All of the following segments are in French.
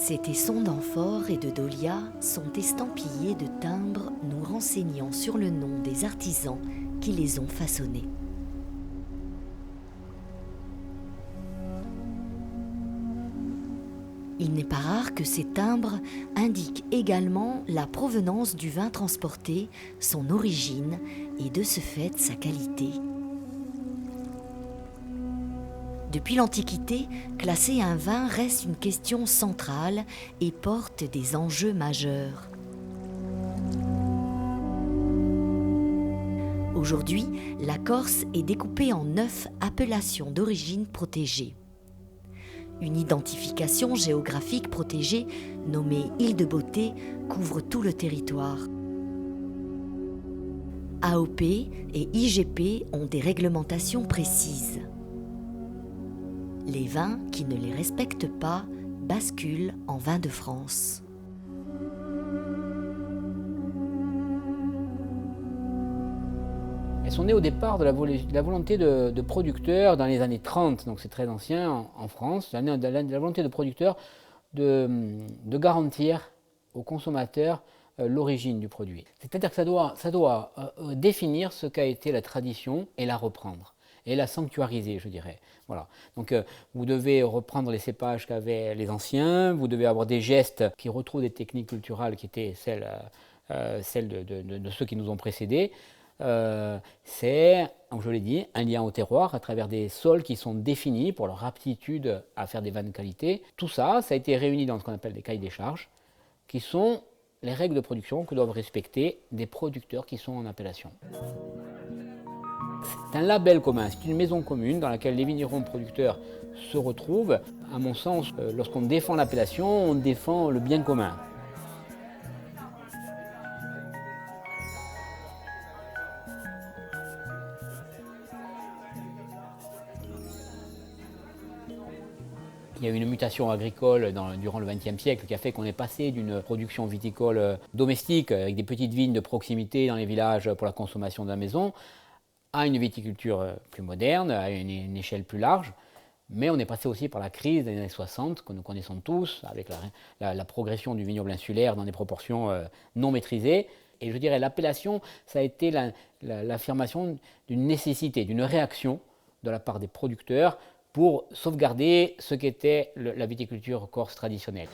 Ces tessons d'amphore et de dahlia sont estampillés de timbres nous renseignant sur le nom des artisans qui les ont façonnés. Il n'est pas rare que ces timbres indiquent également la provenance du vin transporté, son origine et de ce fait sa qualité. Depuis l'Antiquité, classer un vin reste une question centrale et porte des enjeux majeurs. Aujourd'hui, la Corse est découpée en 9 appellations d'origine protégée. Une identification géographique protégée, nommée Île de Beauté, couvre tout le territoire. AOP et IGP ont des réglementations précises. Les vins qui ne les respectent pas basculent en vin de France. Elles sont nées au départ de la volonté de producteurs dans les années 30, donc c'est très ancien en France, de la volonté de producteurs de garantir aux consommateurs l'origine du produit. C'est-à-dire que ça doit définir ce qu'a été la tradition et la reprendre, et la sanctuariser, je dirais. Voilà. Donc vous devez reprendre les cépages qu'avaient les anciens, vous devez avoir des gestes qui retrouvent des techniques culturelles qui étaient celles de ceux qui nous ont précédés. C'est, comme je l'ai dit, un lien au terroir à travers des sols qui sont définis pour leur aptitude à faire des vins de qualité. Tout ça, ça a été réuni dans ce qu'on appelle des cahiers des charges, qui sont les règles de production que doivent respecter des producteurs qui sont en appellation. C'est un label commun, c'est une maison commune dans laquelle les vignerons producteurs se retrouvent. À mon sens, lorsqu'on défend l'appellation, on défend le bien commun. Il y a eu une mutation agricole durant le XXe siècle qui a fait qu'on est passé d'une production viticole domestique avec des petites vignes de proximité dans les villages pour la consommation de la maison à une viticulture plus moderne, à une échelle plus large. Mais on est passé aussi par la crise des années 60 que nous connaissons tous, avec la progression du vignoble insulaire dans des proportions non maîtrisées. Et je dirais l'appellation, ça a été l'affirmation d'une nécessité, d'une réaction de la part des producteurs pour sauvegarder ce qu'était la viticulture corse traditionnelle.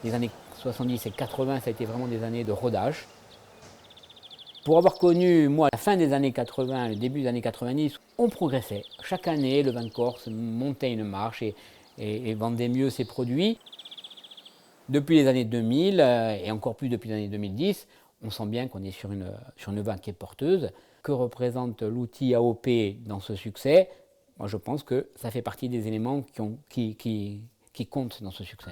Les années 70 et 80, ça a été vraiment des années de rodage. Pour avoir connu, moi, la fin des années 80, le début des années 90, on progressait. Chaque année, le vin de Corse montait une marche et vendait mieux ses produits. Depuis les années 2000, et encore plus depuis les années 2010, on sent bien qu'on est sur une vague qui est porteuse. Que représente l'outil AOP dans ce succès? Moi, je pense que ça fait partie des éléments qui comptent dans ce succès.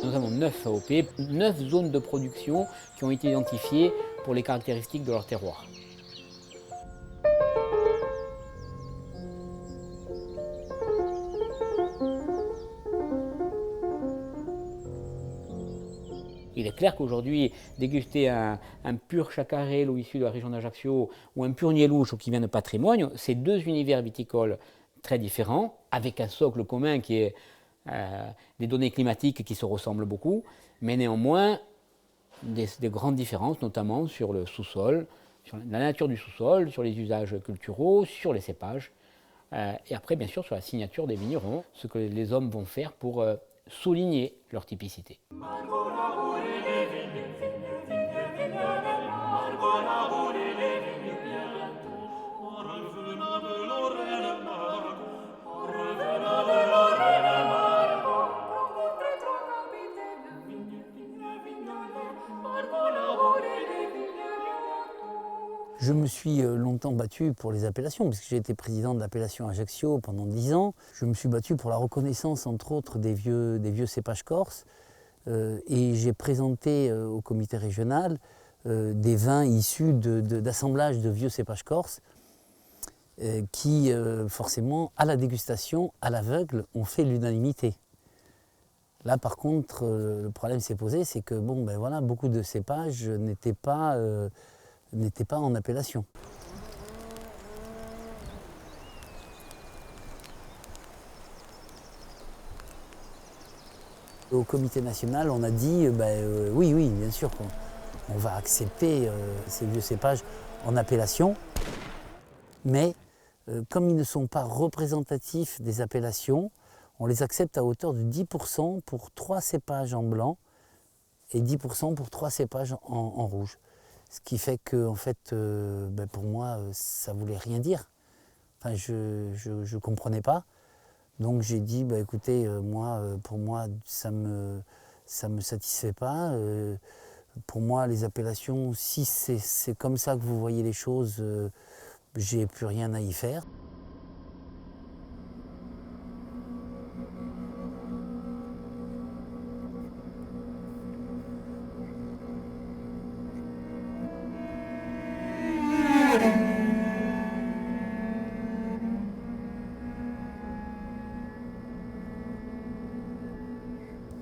Nous avons 9 AOP, 9 zones de production qui ont été identifiées pour les caractéristiques de leur terroir. Il est clair qu'aujourd'hui, déguster un pur chacarel issu de la région d'Ajaccio ou un pur nielouche qui vient de Patrimoine, c'est deux univers viticoles très différents, avec un socle commun qui est des données climatiques qui se ressemblent beaucoup, mais néanmoins des grandes différences, notamment sur le sous-sol, sur la nature du sous-sol, sur les usages culturaux, sur les cépages, et après bien sûr sur la signature des vignerons, ce que les hommes vont faire pour souligner leur typicité. Je me suis longtemps battu pour les appellations, puisque j'ai été président de l'appellation Ajaccio pendant 10 ans. Je me suis battu pour la reconnaissance, entre autres, des vieux cépages corses. et j'ai présenté au comité régional des vins issus d'assemblage de vieux cépages corses qui, forcément, à la dégustation, à l'aveugle, ont fait l'unanimité. Là, par contre, le problème s'est posé, c'est que bon, ben voilà, beaucoup de cépages n'étaient pas en appellation. Au comité national, on a dit, oui, bien sûr, on va accepter ces vieux cépages en appellation, mais comme ils ne sont pas représentatifs des appellations, on les accepte à hauteur de 10% pour 3 cépages en blanc et 10% pour 3 cépages en rouge. Ce qui fait que, en fait, pour moi, ça ne voulait rien dire. Enfin, je ne comprenais pas. Donc j'ai dit, écoutez, pour moi, ça me satisfait pas. Pour moi, les appellations, si c'est comme ça que vous voyez les choses, j'ai plus rien à y faire.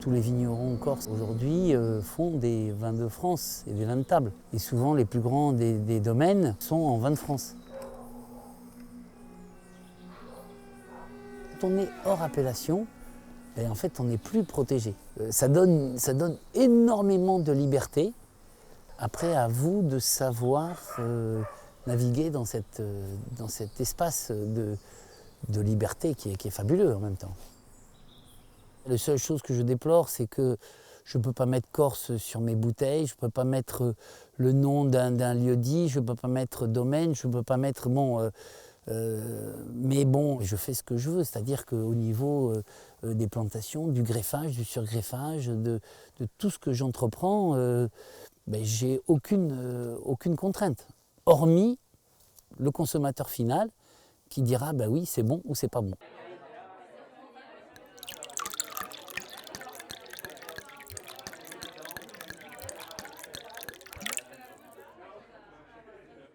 Tous les vignerons corses aujourd'hui font des vins de France et des vins de table. Et souvent, les plus grands des domaines sont en vins de France. Quand on est hors appellation, en fait, on n'est plus protégé. Ça donne énormément de liberté. Après, à vous de savoir naviguer dans cet espace de liberté qui est fabuleux en même temps. La seule chose que je déplore, c'est que je ne peux pas mettre Corse sur mes bouteilles, je ne peux pas mettre le nom d'un lieu-dit, je ne peux pas mettre domaine, je ne peux pas mettre... mais bon, je fais ce que je veux, c'est-à-dire qu'au niveau des plantations, du greffage, du surgreffage, de tout ce que j'entreprends, j'ai aucune contrainte, hormis le consommateur final qui dira oui, c'est bon ou c'est pas bon.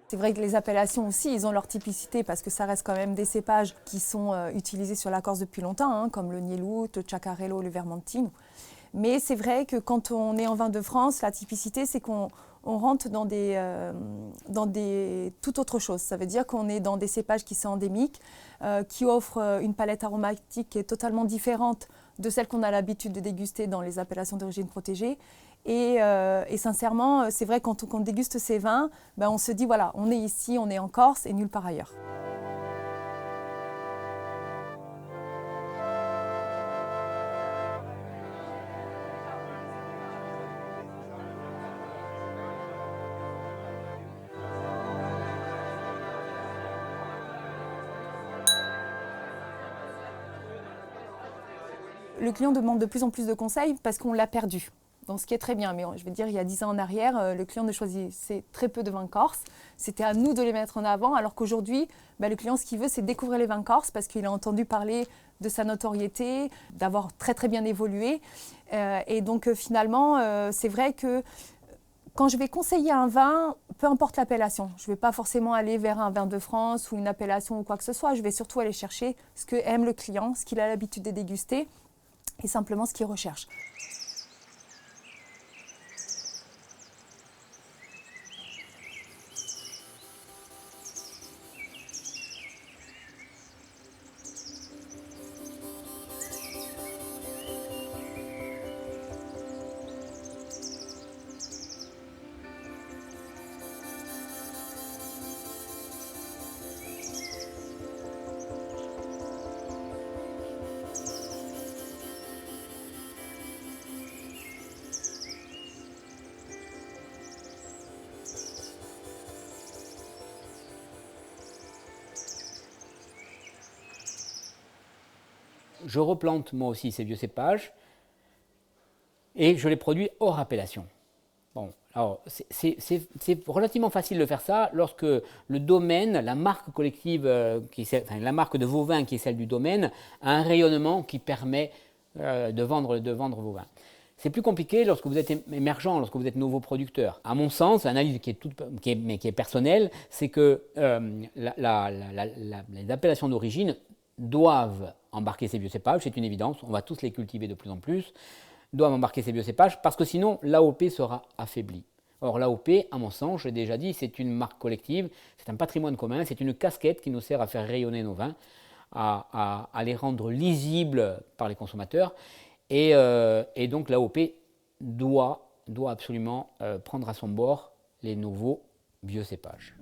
C'est vrai que les appellations aussi, ils ont leur typicité parce que ça reste quand même des cépages qui sont utilisés sur la Corse depuis longtemps, comme le Nielout, le Ciacarello, le Vermentino. Mais c'est vrai que quand on est en vin de France, la typicité, c'est qu'on rentre dans toute autre chose. Ça veut dire qu'on est dans des cépages qui sont endémiques, qui offrent une palette aromatique qui est totalement différente de celle qu'on a l'habitude de déguster dans les appellations d'origine protégée. Et sincèrement, c'est vrai, quand on déguste ces vins, on se dit, voilà, on est ici, on est en Corse et nulle part ailleurs. Le client demande de plus en plus de conseils parce qu'on l'a perdu. Donc, ce qui est très bien, mais je veux dire, il y a 10 ans en arrière, le client ne choisissait très peu de vins corses. C'était à nous de les mettre en avant, alors qu'aujourd'hui, le client, ce qu'il veut, c'est découvrir les vins corses parce qu'il a entendu parler de sa notoriété, d'avoir très très bien évolué. Et donc, finalement, c'est vrai que quand je vais conseiller un vin, peu importe l'appellation, je ne vais pas forcément aller vers un vin de France ou une appellation ou quoi que ce soit. Je vais surtout aller chercher ce que aime le client, ce qu'il a l'habitude de déguster et simplement ce qu'il recherche. Je replante moi aussi ces vieux cépages et je les produis hors appellation. Bon, alors c'est relativement facile de faire ça lorsque le domaine, la marque collective, la marque de vos vins qui est celle du domaine, a un rayonnement qui permet de vendre vos vins. C'est plus compliqué lorsque vous êtes émergent, lorsque vous êtes nouveau producteur. À mon sens, l'analyse qui est personnelle, c'est que les appellations d'origine doivent embarquer ces biocépages, c'est une évidence, on va tous les cultiver de plus en plus, doivent embarquer ces biocépages parce que sinon l'AOP sera affaiblie. Or l'AOP, à mon sens, je l'ai déjà dit, c'est une marque collective, c'est un patrimoine commun, c'est une casquette qui nous sert à faire rayonner nos vins, à les rendre lisibles par les consommateurs. Et donc l'AOP doit absolument prendre à son bord les nouveaux biocépages.